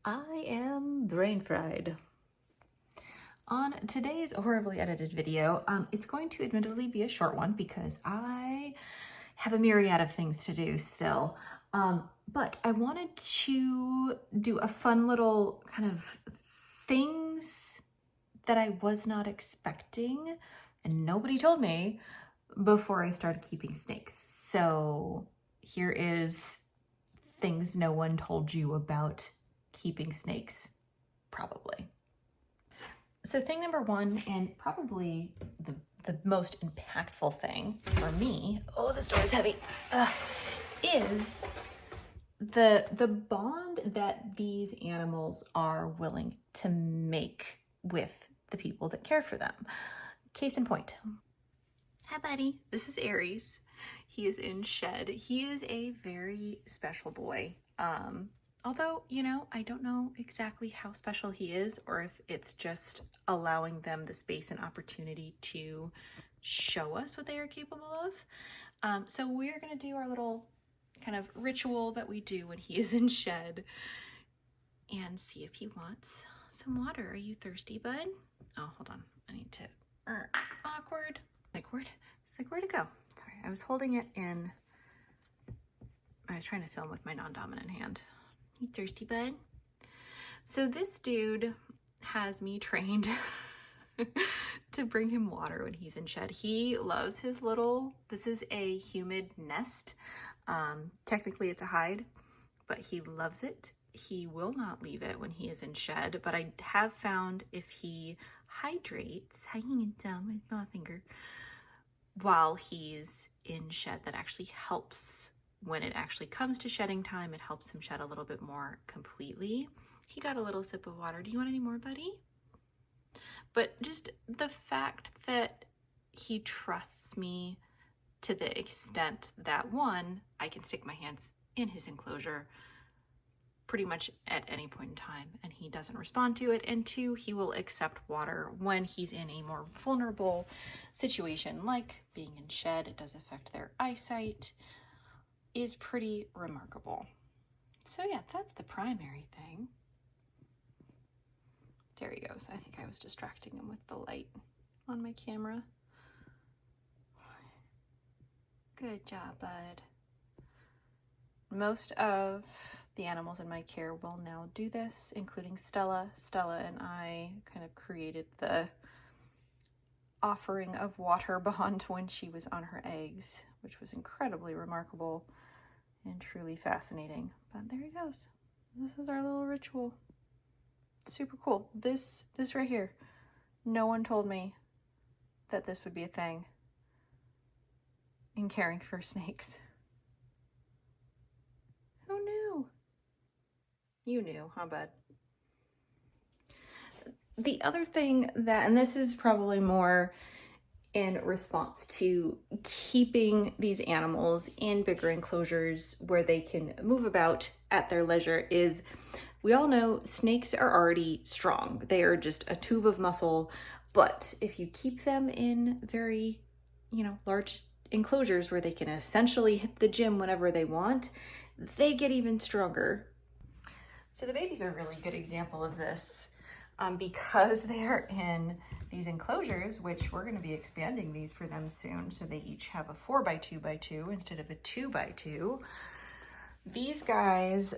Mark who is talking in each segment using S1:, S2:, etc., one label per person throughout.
S1: I am brain fried. On today's horribly edited video, it's going to admittedly be a short one because I have a myriad of things to do still. But I wanted to do a fun little kind of things that I was not expecting and nobody told me before I started keeping snakes. So here is things no one told you about keeping snakes, probably. So thing number one, and probably the most impactful thing for me, oh, this door is heavy, is the bond that these animals are willing to make with the people that care for them. Case in point. Hi, buddy. This is Aries. He is in shed. He is a very special boy. Although, I don't know exactly how special he is or if it's just allowing them the space and opportunity to show us what they are capable of. So we're going to do our little kind of ritual that we do when he is in shed and see if he wants some water. Are you thirsty, bud? Oh, hold on. I need to... Awkward. It's like, where'd it go? Sorry, I was holding it in... I was trying to film with my non-dominant hand. You thirsty, bud? So this dude has me trained to bring him water when he's in shed. He loves his little... This is a humid nest. Technically it's a hide, but he loves it. He will not leave it when he is in shed, but I have found if he hydrates, hanging down my small finger, while he's in shed, that actually helps. When it actually comes to shedding time, it helps him shed a little bit more completely. He got a little sip of water. Do you want any more, buddy? But just the fact that he trusts me to the extent that, one, I can stick my hands in his enclosure pretty much at any point in time and he doesn't respond to it, and two, he will accept water when he's in a more vulnerable situation like being in shed. It does affect their eyesight, is pretty remarkable. So yeah, that's the primary thing. There he goes. I think I was distracting him with the light on my camera. Good job, bud. Most of the animals in my care will now do this, including Stella. Stella and I kind of created the offering of water bond when she was on her eggs, which was incredibly remarkable and truly fascinating. But there he goes. This is our little ritual. Super cool. This right here. No one told me that this would be a thing in caring for snakes. Who knew? You knew, huh, bud? The other thing that, and this is probably more in response to keeping these animals in bigger enclosures where they can move about at their leisure, is we all know snakes are already strong. They are just a tube of muscle, but if you keep them in very, large enclosures where they can essentially hit the gym whenever they want, they get even stronger. So the babies are a really good example of this. Because they're in these enclosures, which we're going to be expanding these for them soon, so they each have a 4x2x2 instead of a 2x2. These guys,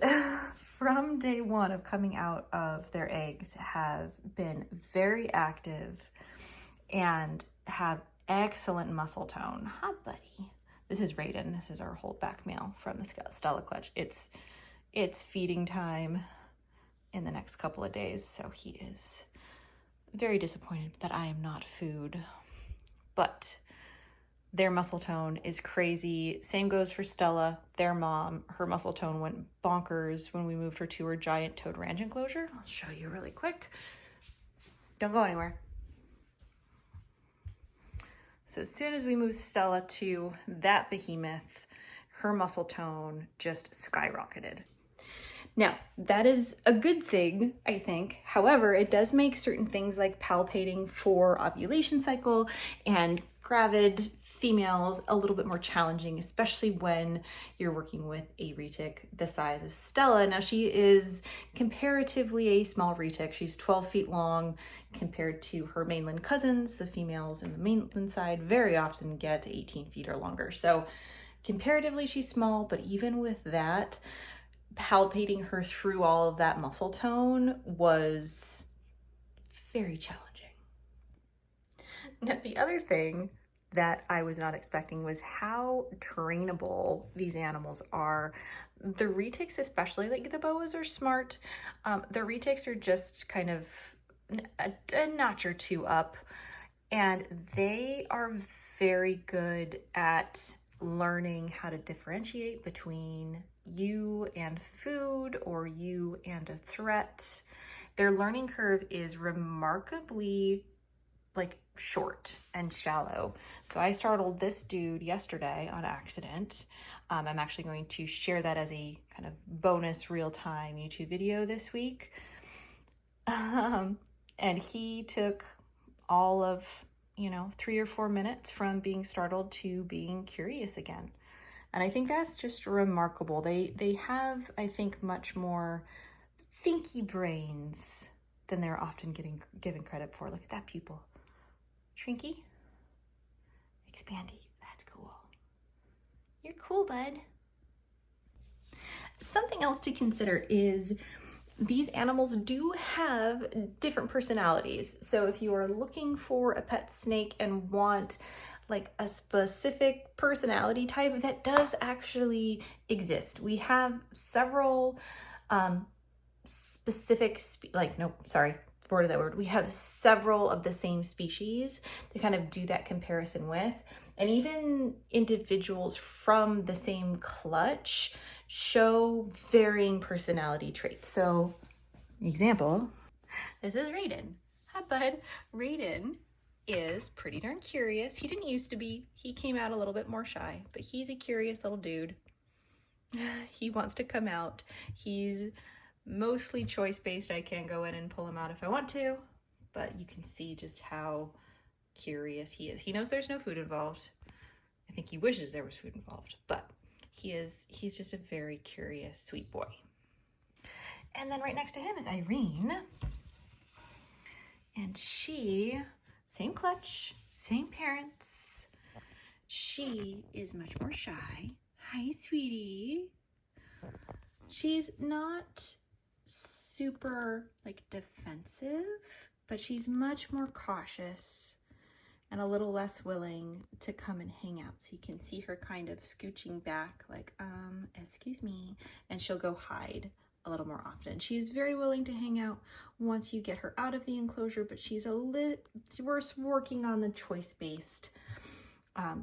S1: from day one of coming out of their eggs, have been very active and have excellent muscle tone. Hi, buddy. This is Raiden. This is our holdback male from the Stella clutch. It's feeding time in the next couple of days, so he is very disappointed that I am not food. But their muscle tone is crazy. Same goes for Stella, their mom. Her muscle tone went bonkers when we moved her to her giant toad ranch enclosure. I'll show you really quick. Don't go anywhere. So as soon as we moved Stella to that behemoth, her muscle tone just skyrocketed. Now, that is a good thing, I think. However, it does make certain things like palpating for ovulation cycle and gravid females a little bit more challenging, especially when you're working with a retic the size of Stella. Now she is comparatively a small retic. She's 12 feet long compared to her mainland cousins. The females in the mainland side very often get 18 feet or longer. So comparatively she's small, but even with that, palpating her through all of that muscle tone was very challenging. Now, the other thing that I was not expecting was how trainable these animals are. The retics especially, like the boas are smart. The retics are just kind of a notch or two up, and they are very good at learning how to differentiate between you and food or you and a threat. Their learning curve is remarkably short and shallow. So I startled this dude yesterday on accident. I'm actually going to share that as a kind of bonus real-time YouTube video this week. And he took all of 3 or 4 minutes from being startled to being curious again. And I think that's just remarkable. They have, I think, much more thinky brains than they're often given credit for. Look at that pupil. Shrinky? Expandy. That's cool. You're cool, bud. Something else to consider is these animals do have different personalities. So if you are looking for a pet snake and want like a specific personality type, that does actually exist. We have several specific, we have several of the same species to kind of do that comparison with. And even individuals from the same clutch show varying personality traits. So, example, this is Raiden. Hi, bud. Raiden is pretty darn curious. He didn't used to be. He came out a little bit more shy, but he's a curious little dude. He wants to come out. He's mostly choice-based. I can go in and pull him out if I want to, but you can see just how curious he is. He knows there's no food involved. I think he wishes there was food involved, but he's just a very curious, sweet boy. And then right next to him is Irene. And she, same clutch, same parents. She is much more shy. Hi, sweetie. She's not super defensive, but she's much more cautious and a little less willing to come and hang out. So you can see her kind of scooching back excuse me, and she'll go hide a little more often. She's very willing to hang out once you get her out of the enclosure, but she's we're working on the choice-based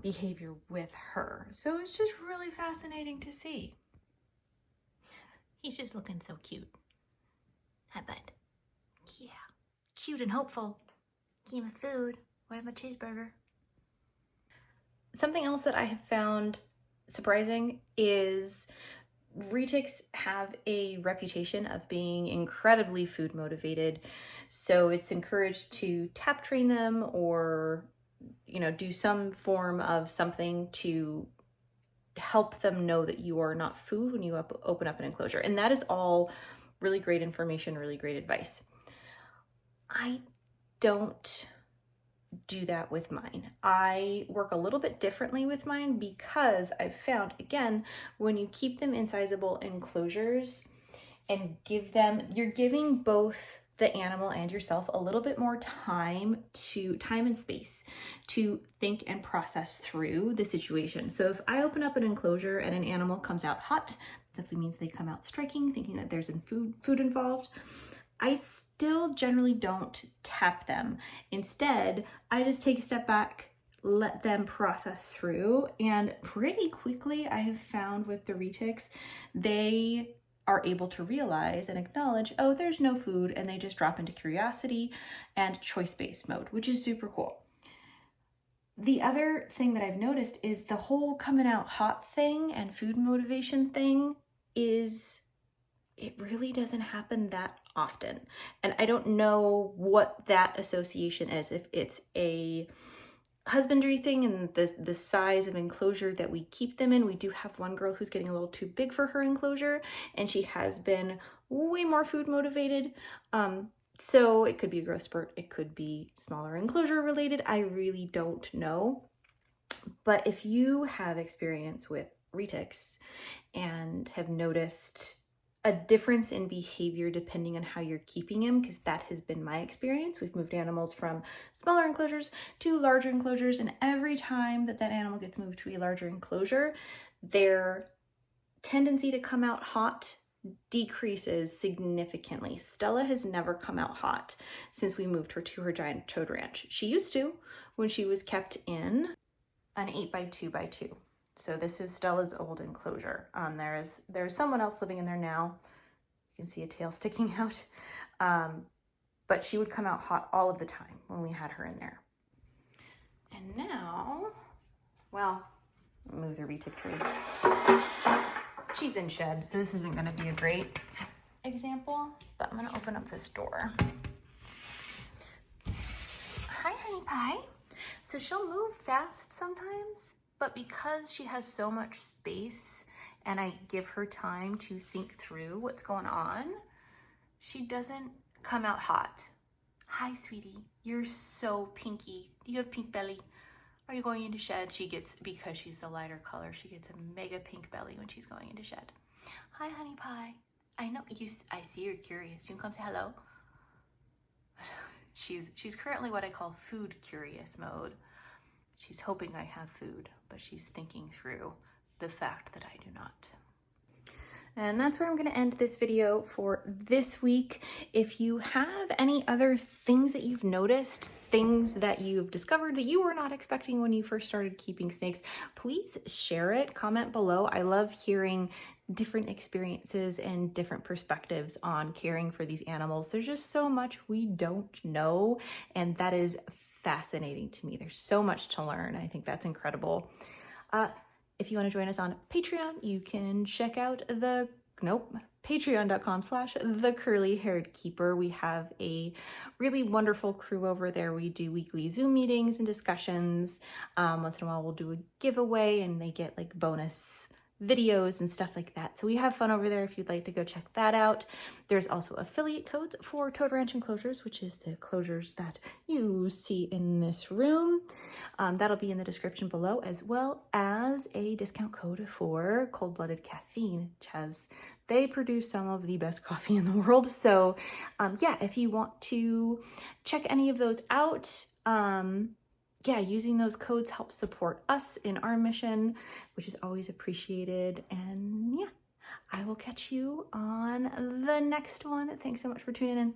S1: behavior with her. So it's just really fascinating to see. He's just looking so cute. Hi, bud. Yeah. Cute and hopeful. Give him food. We'll have a cheeseburger. Something else that I have found surprising is retics have a reputation of being incredibly food motivated. So it's encouraged to tap train them or, do some form of something to help them know that you are not food when you open up an enclosure. And that is all really great information, really great advice. I don't do that with mine. I work a little bit differently with mine because I've found, again, when you keep them in sizable enclosures and you're giving both the animal and yourself a little bit more time and space to think and process through the situation. So if I open up an enclosure and an animal comes out hot, that definitely means they come out striking, thinking that there's food involved. I still generally don't tap them. Instead, I just take a step back, let them process through, and pretty quickly I have found with the retics, they are able to realize and acknowledge, oh, there's no food, and they just drop into curiosity and choice-based mode, which is super cool. The other thing that I've noticed is the whole coming out hot thing and food motivation thing it really doesn't happen that often. And I don't know what that association is, if it's a husbandry thing and the size of enclosure that we keep them in. We do have one girl who's getting a little too big for her enclosure, and she has been way more food motivated. So it could be a growth spurt, it could be smaller enclosure related. I really don't know. But if you have experience with retics and have noticed a difference in behavior depending on how you're keeping him, because that has been my experience. We've moved animals from smaller enclosures to larger enclosures, and every time that that animal gets moved to a larger enclosure, their tendency to come out hot decreases significantly. Stella has never come out hot since we moved her to her giant toad ranch. She used to when she was kept in an 8x2x2. So this is Stella's old enclosure. There's someone else living in there now. You can see a tail sticking out. But she would come out hot all of the time when we had her in there. And now, well, move the retic tree. She's in shed, so this isn't gonna be a great example, but I'm gonna open up this door. Hi, honey pie. So she'll move fast sometimes, but because she has so much space and I give her time to think through what's going on, she doesn't come out hot. Hi, sweetie. You're so pinky. Do you have pink belly? Are you going into shed? She gets, because she's the lighter color, she gets a mega pink belly when she's going into shed. Hi, honey pie. I know you, I see you're curious. You can come say hello. She's currently what I call food curious mode. She's hoping I have food, but she's thinking through the fact that I do not. And that's where I'm going to end this video for this week. If you have any other things that you've noticed, things that you've discovered that you were not expecting when you first started keeping snakes, please share it, comment below. I love hearing different experiences and different perspectives on caring for these animals. There's just so much we don't know, and that is fascinating to me. There's so much to learn. I think that's incredible. If you want to join us on Patreon, you can check out patreon.com/thecurly-haired-keeper. We have a really wonderful crew over there. We do weekly Zoom meetings and discussions. Once in a while, we'll do a giveaway and they get like bonus videos and stuff like that. So we have fun over there if you'd like to go check that out. There's also affiliate codes for Toad Ranch enclosures, which is the closures that you see in this room. That'll be in the description below, as well as a discount code for Cold Blooded Caffeine, which they produce some of the best coffee in the world. So yeah, if you want to check any of those out, yeah, using those codes helps support us in our mission, which is always appreciated. And yeah, I will catch you on the next one. Thanks so much for tuning in.